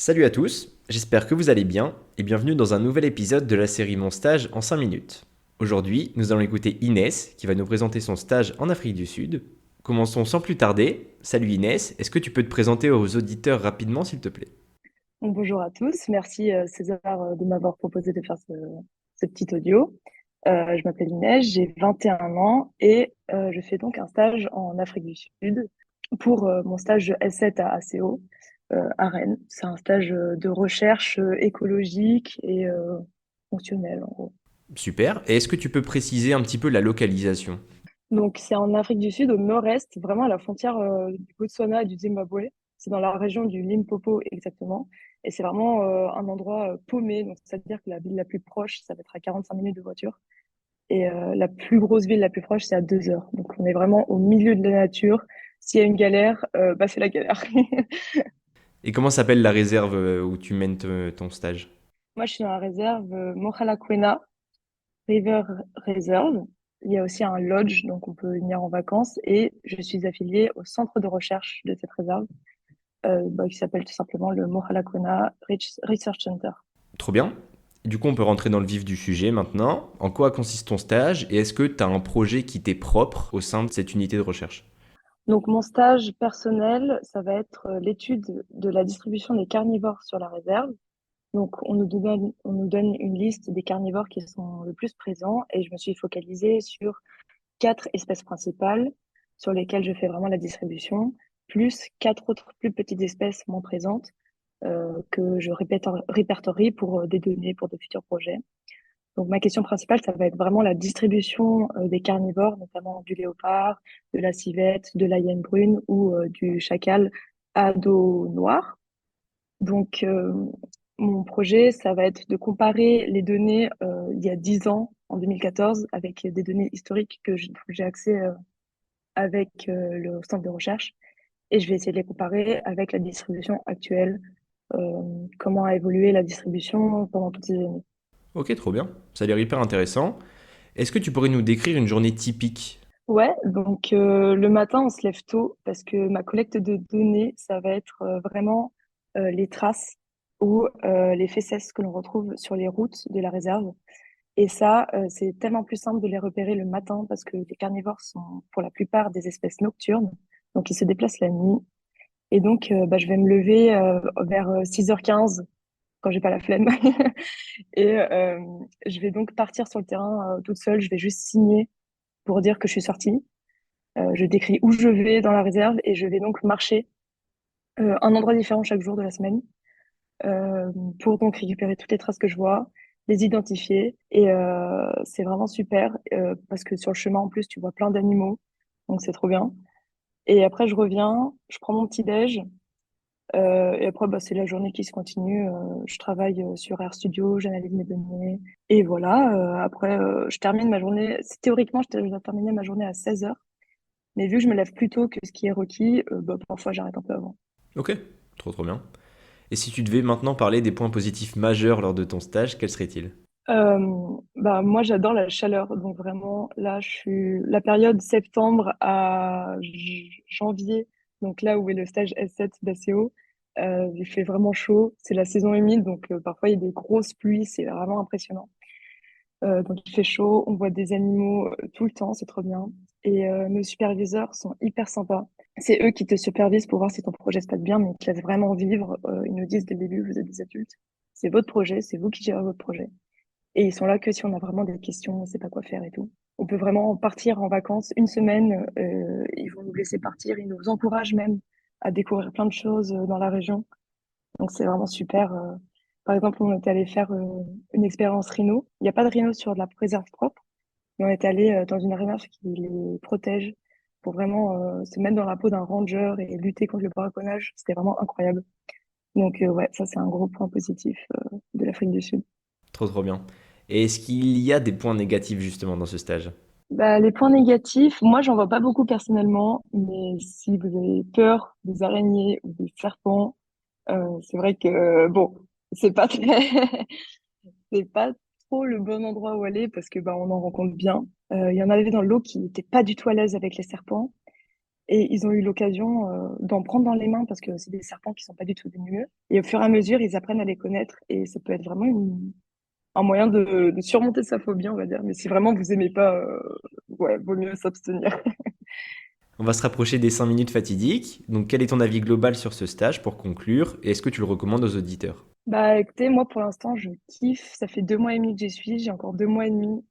Salut à tous, j'espère que vous allez bien et bienvenue dans un nouvel épisode de la série Mon stage en 5 minutes. Aujourd'hui, nous allons écouter Inès qui va nous présenter son stage en Afrique du Sud. Commençons sans plus tarder. Salut Inès, est-ce que tu peux te présenter aux auditeurs rapidement s'il te plaît? Donc, bonjour à tous, merci César de m'avoir proposé de faire ce petit audio. Je m'appelle Inès, j'ai 21 ans et je fais donc un stage en Afrique du Sud pour mon stage de S7 à ACO à Rennes. C'est un stage de recherche écologique et fonctionnelle en gros. Super, et est-ce que tu peux préciser un petit peu la localisation? Donc c'est en Afrique du Sud, au nord-est, vraiment à la frontière du Botswana et du Zimbabwe. C'est dans la région du Limpopo exactement. Et c'est vraiment un endroit paumé. Donc c'est-à-dire que la ville la plus proche, ça va être à 45 minutes de voiture. Et la plus grosse ville la plus proche, c'est à 2 heures. Donc on est vraiment au milieu de la nature. S'il y a une galère, bah c'est la galère. Et comment s'appelle la réserve où tu mènes ton stage? Moi, je suis dans la réserve Mogalakwena River Reserve. Il y a aussi un lodge, donc on peut venir en vacances. Et je suis affiliée au centre de recherche de cette réserve, qui s'appelle tout simplement le Mogalakwena Research Center. Trop bien. Du coup, on peut rentrer dans le vif du sujet maintenant. En quoi consiste ton stage et est-ce que tu as un projet qui t'est propre au sein de cette unité de recherche? Donc mon stage personnel, ça va être l'étude de la distribution des carnivores sur la réserve. Donc on nous donne une liste des carnivores qui sont le plus présents et je me suis focalisée sur 4 espèces principales sur lesquelles je fais vraiment la distribution, plus 4 autres plus petites espèces moins présentes que je répertorie pour des données pour de futurs projets. Donc ma question principale, ça va être vraiment la distribution des carnivores, notamment du léopard, de la civette, de la hyène brune ou du chacal à dos noir. Donc mon projet, ça va être de comparer les données il y a 10 ans, en 2014, avec des données historiques que j'ai accès avec le centre de recherche. Et je vais essayer de les comparer avec la distribution actuelle, comment a évolué la distribution pendant toutes ces années. Ok, trop bien. Ça a l'air hyper intéressant. Est-ce que tu pourrais nous décrire une journée typique? Ouais, donc le matin, on se lève tôt parce que ma collecte de données, ça va être vraiment les traces ou les fécesses que l'on retrouve sur les routes de la réserve. Et ça, c'est tellement plus simple de les repérer le matin parce que les carnivores sont pour la plupart des espèces nocturnes, donc ils se déplacent la nuit. Et donc, bah, je vais me lever vers 6h15 quand j'ai pas la flemme. Et je vais donc partir sur le terrain toute seule. Je vais juste signer pour dire que je suis sortie. Je décris où je vais dans la réserve et je vais donc marcher un endroit différent chaque jour de la semaine euh, pour donc récupérer toutes les traces que je vois, les identifier. Et c'est vraiment super parce que sur le chemin, en plus, tu vois plein d'animaux. Donc c'est trop bien. Et après, je reviens, je prends mon petit déj. Et après, bah, c'est la journée qui se continue. Je travaille sur RStudio, j'analyse mes données. Et voilà, après, je termine ma journée. Théoriquement, je dois terminer ma journée à 16 heures. Mais vu que je me lève plus tôt que ce qui est requis, bah, parfois j'arrête un peu avant. Ok, trop bien. Et si tu devais maintenant parler des points positifs majeurs lors de ton stage, quels seraient-ils? Bah, moi, j'adore la chaleur. Donc vraiment, là, je suis la période septembre à janvier. Donc là où est le stage S7 d'ACO, il fait vraiment chaud. C'est la saison humide, donc parfois il y a des grosses pluies. C'est vraiment impressionnant. Donc il fait chaud, on voit des animaux tout le temps, c'est trop bien. Et nos superviseurs sont hyper sympas. C'est eux qui te supervisent pour voir si ton projet se passe bien, mais ils te laissent vraiment vivre. Ils nous disent dès le début, vous êtes des adultes, c'est votre projet, c'est vous qui gérez votre projet. Et ils sont là que si on a vraiment des questions, on ne sait pas quoi faire et tout. On peut vraiment partir en vacances une semaine, ils vont nous laisser partir, ils nous encouragent même à découvrir plein de choses dans la région. Donc c'est vraiment super. Par exemple, on est allé faire une expérience rhino. Il n'y a pas de rhino sur de la préserve propre, mais on est allé dans une réserve qui les protège pour vraiment se mettre dans la peau d'un ranger et lutter contre le braconnage. C'était vraiment incroyable. Donc ouais, ça c'est un gros point positif de l'Afrique du Sud. Trop bien. Et est-ce qu'il y a des points négatifs justement dans ce stage? Bah, les points négatifs, moi j'en vois pas beaucoup personnellement, mais si vous avez peur des araignées ou des serpents, c'est vrai que bon, c'est pas très c'est pas trop le bon endroit où aller parce que bah on en rencontre bien. Il y en avait dans l'eau qui n'étaient pas du tout à l'aise avec les serpents. Et ils ont eu l'occasion d'en prendre dans les mains parce que c'est des serpents qui sont pas du tout venimeux. Et au fur et à mesure, ils apprennent à les connaître et ça peut être vraiment un moyen de surmonter sa phobie, on va dire. Mais si vraiment vous aimez pas, ouais, vaut mieux s'abstenir. On va se rapprocher des 5 minutes fatidiques. Donc, quel est ton avis global sur ce stage pour conclure et est-ce que tu le recommandes aux auditeurs? Bah écoutez, moi pour l'instant, je kiffe. Ça fait 2 mois et demi que j'y suis. J'ai encore 2 mois et demi.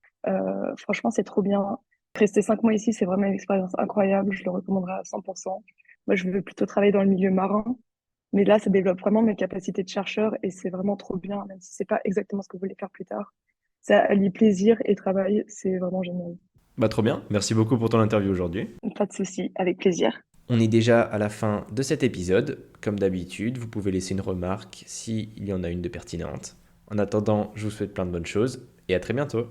Franchement, c'est trop bien. Rester 5 mois ici, c'est vraiment une expérience incroyable. Je le recommanderais à 100%. Moi, je veux plutôt travailler dans le milieu marin. Mais là, ça développe vraiment mes capacités de chercheur et c'est vraiment trop bien, même si c'est pas exactement ce que vous voulez faire plus tard. Ça allie plaisir et travail, c'est vraiment génial. Bah trop bien, merci beaucoup pour ton interview aujourd'hui. Pas de souci, avec plaisir. On est déjà à la fin de cet épisode. Comme d'habitude, vous pouvez laisser une remarque s'il y en a une de pertinente. En attendant, je vous souhaite plein de bonnes choses et à très bientôt.